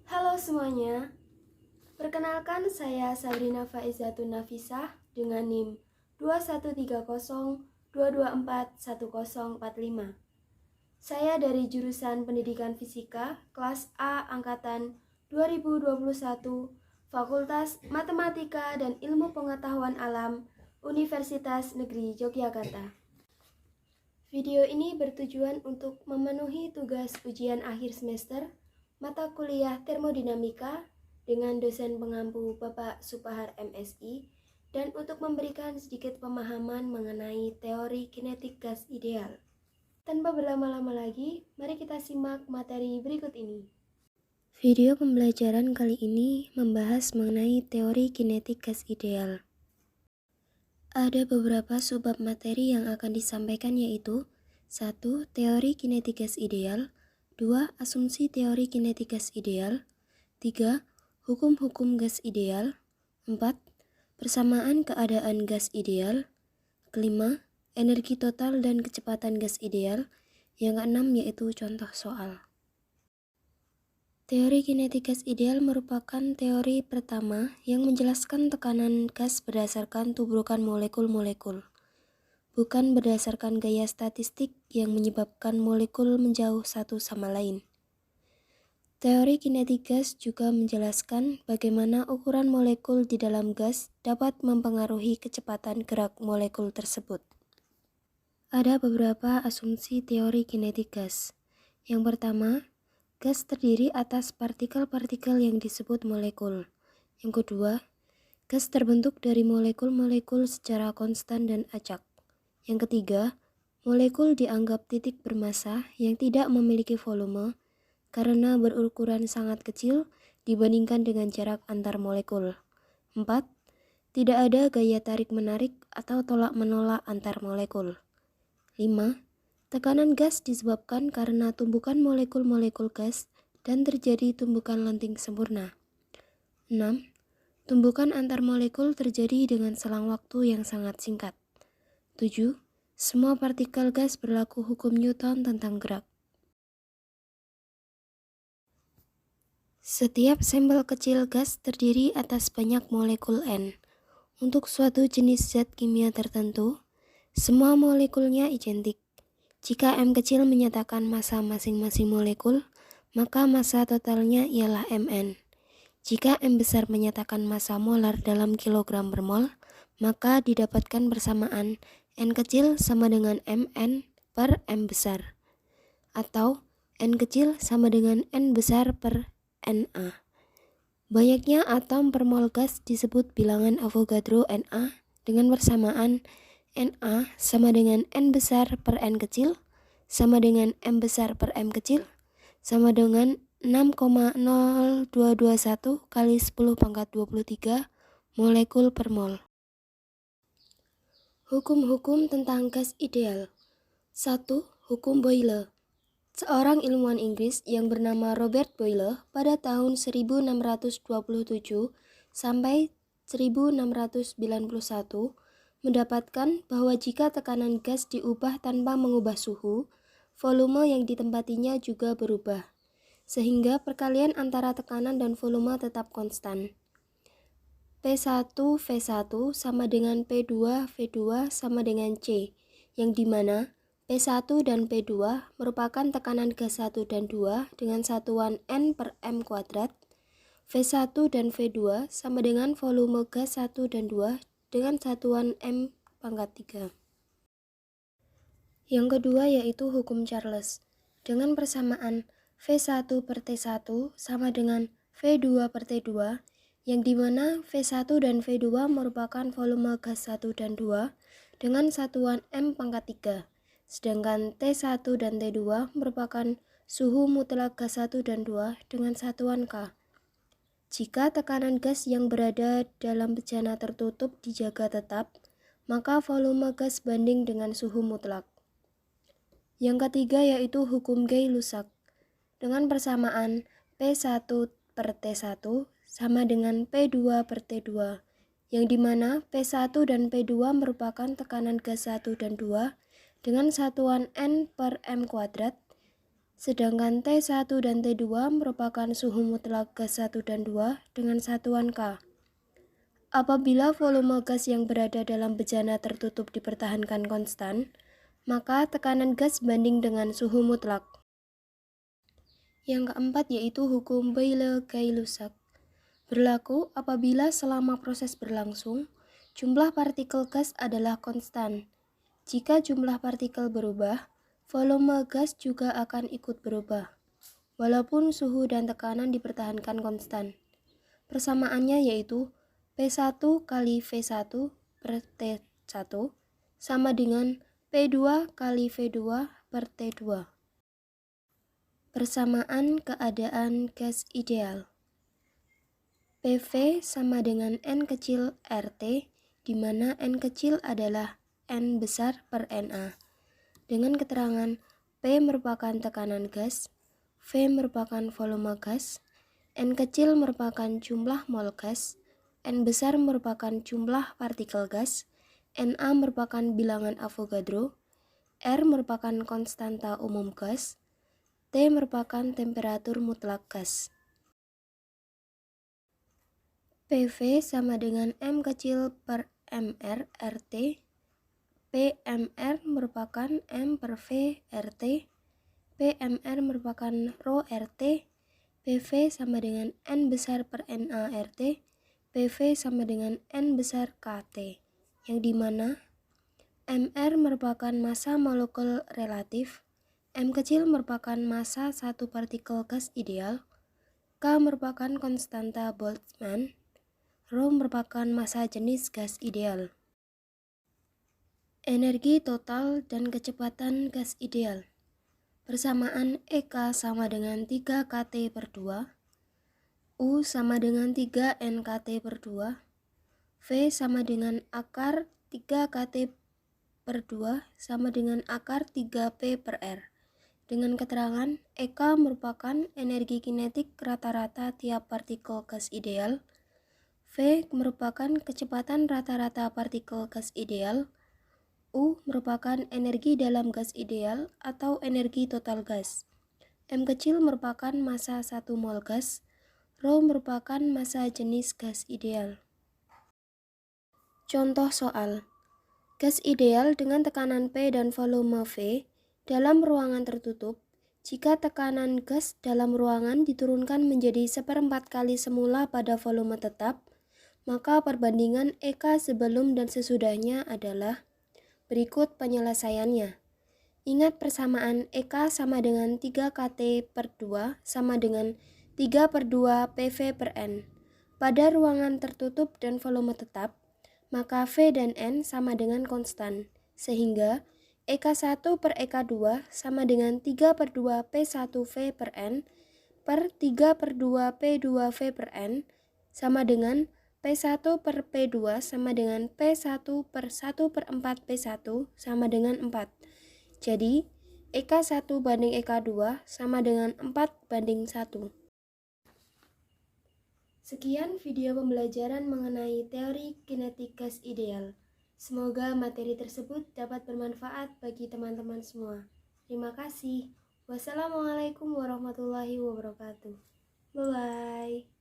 Halo semuanya, perkenalkan saya Sabrina Faizatun Nafisah dengan NIM 213022410045. Saya dari jurusan Pendidikan Fisika kelas A angkatan 2021 Fakultas Matematika dan Ilmu Pengetahuan Alam Universitas Negeri Yogyakarta. Video ini bertujuan untuk memenuhi tugas ujian akhir semester mata kuliah termodinamika dengan dosen pengampu Bapak Supahar MSI dan untuk memberikan sedikit pemahaman mengenai teori kinetik gas ideal. Tanpa berlama-lama lagi, mari kita simak materi berikut ini. Video pembelajaran kali ini membahas mengenai teori kinetik gas ideal. Ada beberapa subbab materi yang akan disampaikan yaitu 1. Teori kinetik gas ideal 2. Asumsi teori kinetik gas ideal 3. Hukum-hukum gas ideal 4. Persamaan keadaan gas ideal 5. Energi total dan kecepatan gas ideal. Yang keenam yaitu contoh soal. Teori kinetik gas ideal merupakan teori pertama yang menjelaskan tekanan gas berdasarkan tubrukan molekul-molekul, bukan berdasarkan gaya statistik yang menyebabkan molekul menjauh satu sama lain. Teori kinetik gas juga menjelaskan bagaimana ukuran molekul di dalam gas dapat mempengaruhi kecepatan gerak molekul tersebut. Ada beberapa asumsi teori kinetik gas. Yang pertama, gas terdiri atas partikel-partikel yang disebut molekul. Yang kedua, gas terbentuk dari molekul-molekul secara konstan dan acak. Yang ketiga, molekul dianggap titik bermassa yang tidak memiliki volume karena berukuran sangat kecil dibandingkan dengan jarak antar molekul. 4. Tidak ada gaya tarik-menarik atau tolak-menolak antar molekul. 5. Tekanan gas disebabkan karena tumbukan molekul-molekul gas dan terjadi tumbukan lenting sempurna. 6. Tumbukan antar molekul terjadi dengan selang waktu yang sangat singkat. 7. Semua partikel gas berlaku hukum Newton tentang gerak. Setiap sampel kecil gas terdiri atas banyak molekul N. Untuk suatu jenis zat kimia tertentu, semua molekulnya identik. Jika M kecil menyatakan massa masing-masing molekul, maka massa totalnya ialah Mn. Jika M besar menyatakan massa molar dalam kilogram per mol, maka didapatkan persamaan N kecil sama dengan Mn per M besar, atau N kecil sama dengan N besar per Na. Banyaknya atom per mol gas disebut bilangan Avogadro Na dengan persamaan Na sama dengan N besar per N kecil sama dengan M besar per M kecil sama dengan 6,0221 kali 10 pangkat 23 molekul per mol. Hukum-hukum tentang gas ideal. 1. Hukum Boyle. Seorang ilmuwan Inggris yang bernama Robert Boyle pada tahun 1627 sampai 1691 mendapatkan bahwa jika tekanan gas diubah tanpa mengubah suhu, volume yang ditempatinya juga berubah, sehingga perkalian antara tekanan dan volume tetap konstan. P1V1 sama dengan P2V2 sama dengan C, yang dimana P1 dan P2 merupakan tekanan gas 1 dan 2 dengan satuan N per M kuadrat. V1 dan V2 sama dengan volume gas 1 dan 2 dengan satuan M pangkat 3. Yang kedua yaitu hukum Charles, dengan persamaan V1 per T1 sama dengan V2 per T2, yang dimana V1 dan V2 merupakan volume gas 1 dan 2 dengan satuan M pangkat 3, sedangkan T1 dan T2 merupakan suhu mutlak gas 1 dan 2 dengan satuan K. Jika tekanan gas yang berada dalam bejana tertutup dijaga tetap, maka volume gas banding dengan suhu mutlak. Yang ketiga yaitu hukum Gay-Lussac, dengan persamaan P1 per T1 sama dengan P2 per T2, yang dimana P1 dan P2 merupakan tekanan gas 1 dan 2 dengan satuan N per M kuadrat, Sedangkan T1 dan T2 merupakan suhu mutlak gas 1 dan 2 dengan satuan K. Apabila volume gas yang berada dalam bejana tertutup dipertahankan konstan, maka tekanan gas banding dengan suhu mutlak. Yang keempat yaitu hukum Boyle-Gay-Lussac. Berlaku apabila selama proses berlangsung, jumlah partikel gas adalah konstan. Jika jumlah partikel berubah, volume gas juga akan ikut berubah, walaupun suhu dan tekanan dipertahankan konstan. Persamaannya yaitu P1 kali V1 per T1 sama dengan P2 kali V2 per T2. Persamaan keadaan gas ideal. PV sama dengan N kecil RT, di mana N kecil adalah N besar per NA. Dengan keterangan P merupakan tekanan gas, V merupakan volume gas, N kecil merupakan jumlah mol gas, N besar merupakan jumlah partikel gas, NA merupakan bilangan Avogadro, R merupakan konstanta umum gas, T merupakan temperatur mutlak gas. PV sama dengan M kecil per MR RT, PMR merupakan M per V RT, PMR merupakan Rho RT, PV sama dengan N besar per NA RT, PV sama dengan N besar KT, yang dimana MR merupakan massa molekul relatif, M kecil merupakan massa satu partikel gas ideal, K merupakan konstanta Boltzmann, Rho merupakan massa jenis gas ideal. Energi total dan kecepatan gas ideal. Persamaan EK sama dengan 3 kT per 2, U sama dengan 3 NKT per 2, V sama dengan akar 3 kT per 2 sama dengan akar 3 P per R. Dengan keterangan EK merupakan energi kinetik rata-rata tiap partikel gas ideal, V merupakan kecepatan rata-rata partikel gas ideal, U merupakan energi dalam gas ideal atau energi total gas, M kecil merupakan massa 1 mol gas, Rho merupakan massa jenis gas ideal. Contoh soal. Gas ideal dengan tekanan P dan volume V dalam ruangan tertutup. Jika tekanan gas dalam ruangan diturunkan menjadi 1/4 kali semula pada volume tetap, maka perbandingan EK sebelum dan sesudahnya adalah berikut penyelesaiannya. Ingat persamaan EK sama dengan 3 kT per 2 sama dengan 3 per 2 PV per N. Pada ruangan tertutup dan volume tetap, maka V dan N sama dengan konstan, sehingga EK1 per EK2 sama dengan 3 per 2 P1V per N per 3 per 2 P2V per N sama dengan P1 per P2 sama dengan P1 per 1 per 4 P1 sama dengan 4. Jadi, EK1 banding EK2 sama dengan 4 banding 1. Sekian video pembelajaran mengenai teori kinetik gas ideal. Semoga materi tersebut dapat bermanfaat bagi teman-teman semua. Terima kasih. Wassalamualaikum warahmatullahi wabarakatuh. Bye-bye.